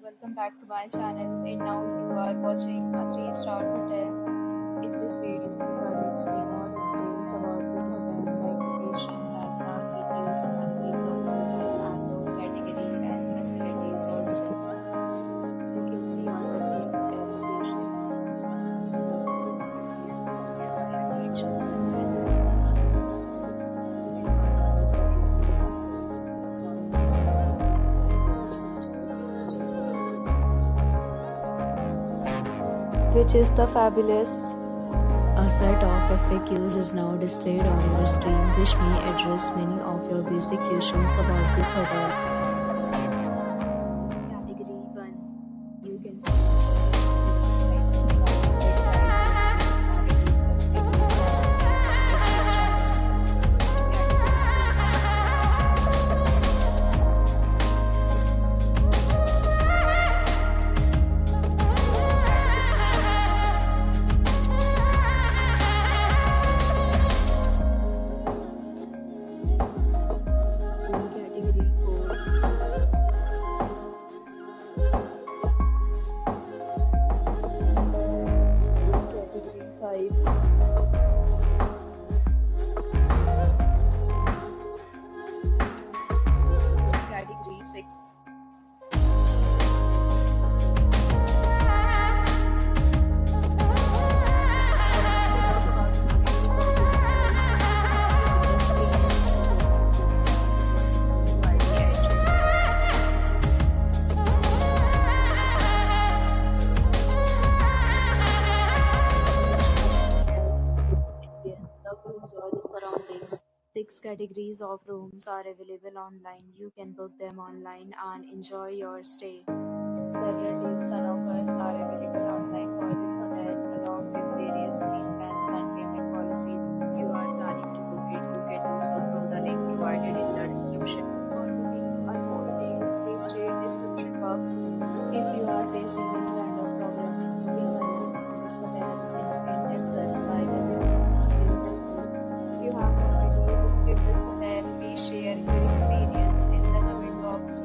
welcome back to my channel. And now you are watching a 3-star hotel. In this video, we will explain all the details about this hotel, like location, landmark, reviews, amenities of the hotel, and room category and facilities also. As you can see on the screen, hotel location, reviews, nearby attractions, and amenities. You can find loads of reviews and reviews on guests to enjoy their stay. Which is the fabulous. A set of FAQs is now displayed on your screen, which may address many of your basic questions about this hotel. Category 1. You can see this like rooms are displayed by amenities, facilities, amenities, Category 4. Category 5. Category 6. Let's talk about the amenities of this hotel. So you can see on the screen hotels include Wi-Fi actually. Yes, love to enjoy the surroundings. 6 categories of rooms are available online. You can book them online and enjoy your stay. Several deals and offers are available online for this hotel, along with various meal plans and payment policies. If you are planning to book it, you can do so through the link provided in the description. For booking or more details, please read description box. If you are facing any kind of problem in booking a room in this hotel, then you can help us by commenting and we will help you. If you have already visited this hotel, please share your experience in the comment box.